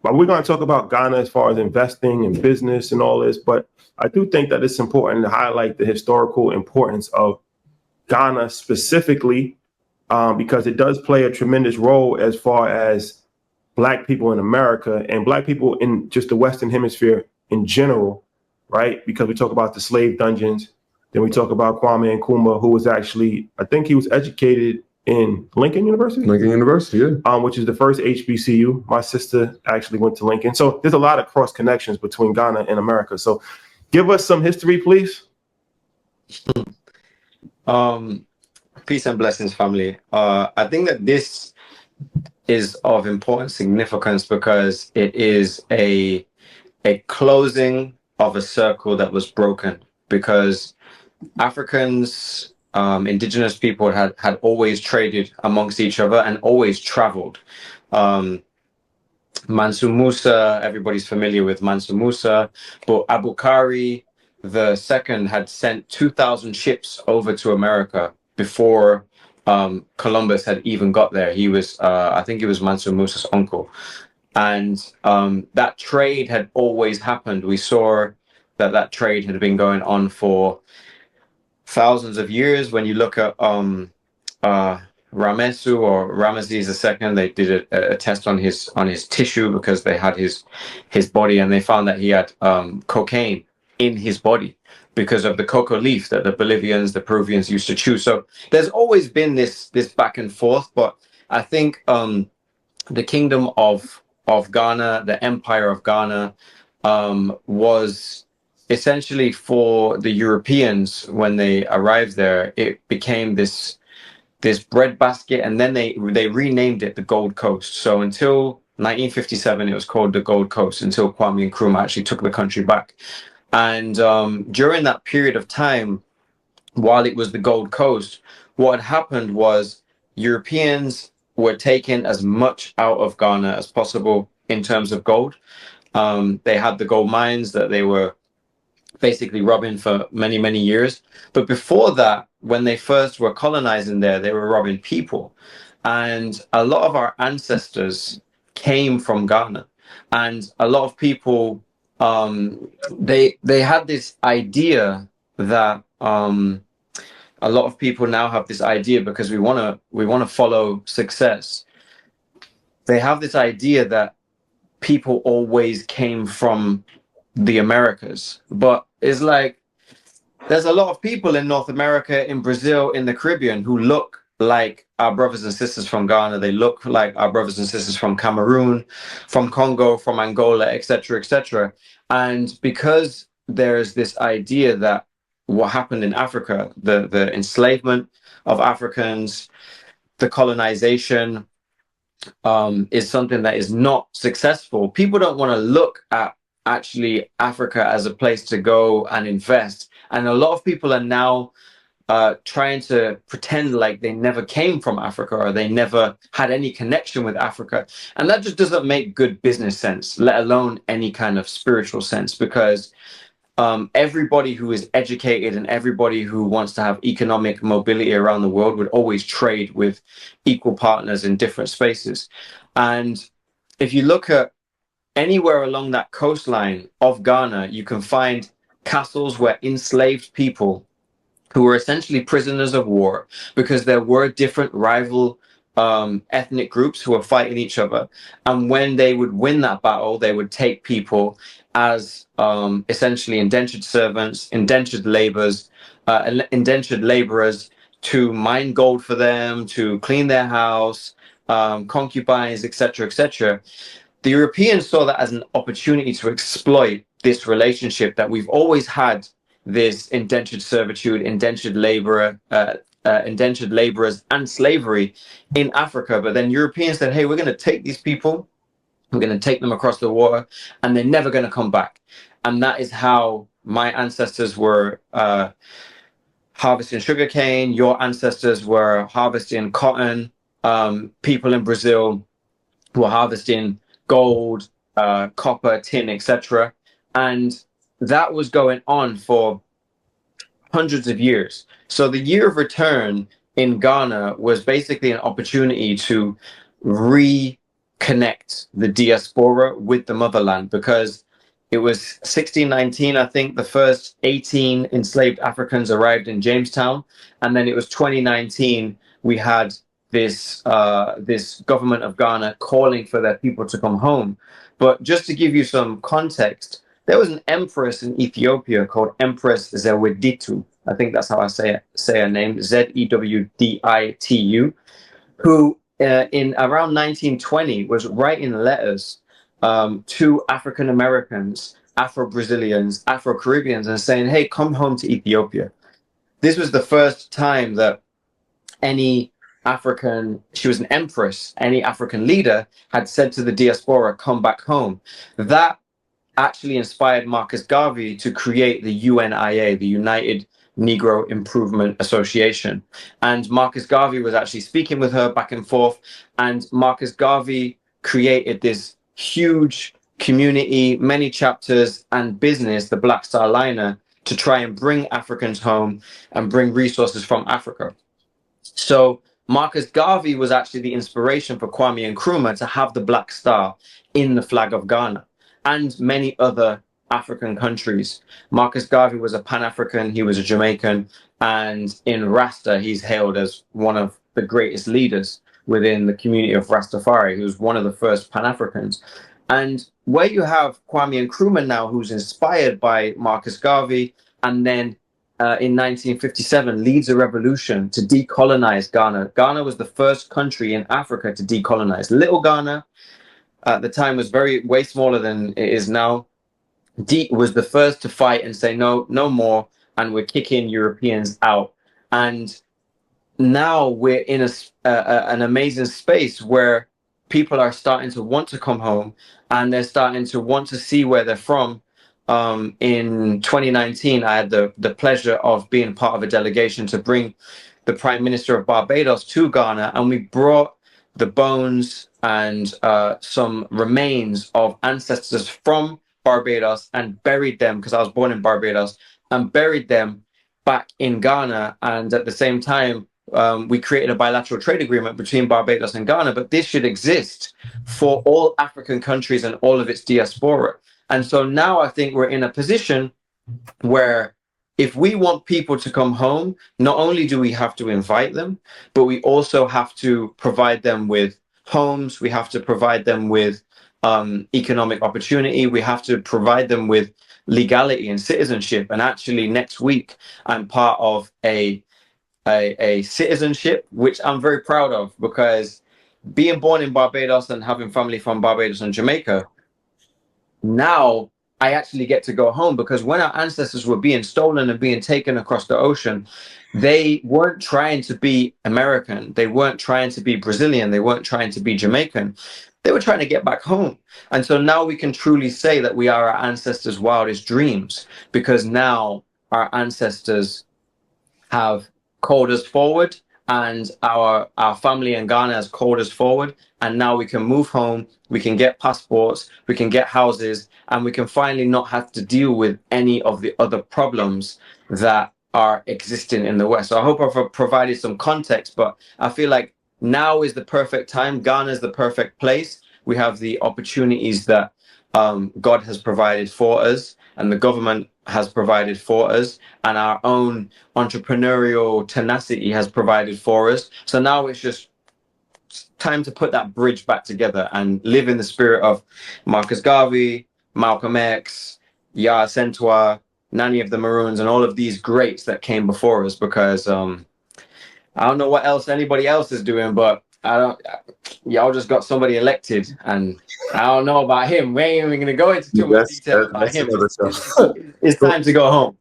But we're going to talk about Ghana as far as investing and business and all this. But I do think that it's important to highlight the historical importance of Ghana specifically, because it does play a tremendous role as far as Black people in America and Black people in just the Western Hemisphere in general, right? Because we talk about the slave dungeons, then we talk about Kwame Nkrumah, who was actually, I think he was educated in Lincoln University? Lincoln University, yeah. Which is the first HBCU. My sister actually went to Lincoln. So there's a lot of cross connections between Ghana and America. So give us some history, please. Peace and blessings, family. I think that this is of important significance because it is a closing of a circle that was broken, because Africans, indigenous people had always traded amongst each other and always traveled. Musa, everybody's familiar with Musa, but Abu Kari the second had sent 2,000 ships over to America before Columbus had even got there. He was, I think it was Musa's uncle. And that trade had always happened. We saw that trade had been going on for thousands of years. When you look at Ramesu or Ramesses II, they did a test on his tissue because they had his body, and they found that he had cocaine in his body because of the cocoa leaf that the Bolivians, the Peruvians used to chew. So there's always been this back and forth. But I think the kingdom of Ghana, the empire of Ghana, was essentially, for the Europeans when they arrived there, it became this breadbasket, and then they renamed it the Gold Coast. So until 1957, it was called the Gold Coast, until Kwame Nkrumah actually took the country back. And during that period of time, while it was the Gold Coast, what had happened was Europeans were taking as much out of Ghana as possible in terms of gold. They had the gold mines that they were basically robbing for many, many years. But before that, when they first were colonizing there, they were robbing people. And a lot of our ancestors came from Ghana. And a lot of people, they had this idea that a lot of people now have this idea, because we want to follow success. They have this idea that people always came from the Americas, but it's like there's a lot of people in North America, in Brazil, in the Caribbean who look like our brothers and sisters from Ghana. They look like our brothers and sisters from Cameroon, from Congo, from Angola, etc., etc. And because there's this idea that what happened in Africa, the enslavement of Africans, the colonization, is something that is not successful. People don't want to look at actually Africa as a place to go and invest. And a lot of people are now trying to pretend like they never came from Africa, or they never had any connection with Africa. And that just doesn't make good business sense, let alone any kind of spiritual sense, because everybody who is educated and everybody who wants to have economic mobility around the world would always trade with equal partners in different spaces. And if you look at anywhere along that coastline of Ghana, you can find castles where enslaved people who were essentially prisoners of war, because there were different rival ethnic groups who were fighting each other. And when they would win that battle, they would take people as essentially indentured servants, indentured laborers to mine gold for them, to clean their house, concubines, etc., etc. The Europeans saw that as an opportunity to exploit this relationship that we've always had, this indentured servitude, indentured laborers and slavery in Africa. But then Europeans said, hey, we're going to take these people, we're going to take them across the water, and they're never going to come back. And that is how my ancestors were harvesting sugarcane. Your ancestors were harvesting cotton. People in Brazil were harvesting gold, copper, tin, etc. And that was going on for hundreds of years. So the year of return in Ghana was basically an opportunity to connect the diaspora with the motherland, because it was 1619, I think, the first 18 enslaved Africans arrived in Jamestown, and then it was 2019 we had this government of Ghana calling for their people to come home. But just to give you some context, there was an empress in Ethiopia called Empress Zeweditu. I think that's how I say her name, Zewditu, who in around 1920 was writing letters to African Americans, Afro Brazilians, Afro Caribbeans, and saying, "Hey, come home to Ethiopia." This was the first time that any African, she was an empress, any African leader had said to the diaspora, "Come back home." That actually inspired Marcus Garvey to create the UNIA, the United Negro Improvement Association. And Marcus Garvey was actually speaking with her back and forth. And Marcus Garvey created this huge community, many chapters, and business, the Black Star Liner, to try and bring Africans home and bring resources from Africa. So Marcus Garvey was actually the inspiration for Kwame Nkrumah to have the Black Star in the flag of Ghana and many other African countries. Marcus Garvey was a Pan-African, he was a Jamaican, and in Rasta, he's hailed as one of the greatest leaders within the community of Rastafari. He was one of the first Pan-Africans. And where you have Kwame Nkrumah now, who's inspired by Marcus Garvey, and then in 1957 leads a revolution to decolonize Ghana. Ghana was the first country in Africa to decolonize. Little Ghana at the time was way smaller than it is now. Was the first to fight and say no more, and we're kicking Europeans out. And now we're in an amazing space where people are starting to want to come home, and they're starting to want to see where they're from. In 2019, I had the pleasure of being part of a delegation to bring the Prime Minister of Barbados to Ghana, and we brought the bones and some remains of ancestors from Barbados and buried them, because I was born in Barbados, and buried them back in Ghana. And at the same time, we created a bilateral trade agreement between Barbados and Ghana, but this should exist for all African countries and all of its diaspora. And so now I think we're in a position where if we want people to come home, not only do we have to invite them, but we also have to provide them with homes. We have to provide them with economic opportunity. We have to provide them with legality and citizenship. And actually next week, I'm part of a citizenship, which I'm very proud of, because being born in Barbados and having family from Barbados and Jamaica, now I actually get to go home, because when our ancestors were being stolen and being taken across the ocean, they weren't trying to be American. They weren't trying to be Brazilian. They weren't trying to be Jamaican. They were trying to get back home. And so now we can truly say that we are our ancestors' wildest dreams, because now our ancestors have called us forward, and our family in Ghana has called us forward, and now we can move home, we can get passports, we can get houses, and we can finally not have to deal with any of the other problems that are existing in the West. So I hope I've provided some context, but I feel like now is the perfect time. Ghana is the perfect place. We have the opportunities that God has provided for us, and the government has provided for us, and our own entrepreneurial tenacity has provided for us. So now it's just time to put that bridge back together and live in the spirit of Marcus Garvey, Malcolm X, Yaa Sentua, Nanny of the Maroons, and all of these greats that came before us, because I don't know what else anybody else is doing, but y'all just got somebody elected, and I don't know about him. We ain't even gonna go into too much detail about him. It's time to go home.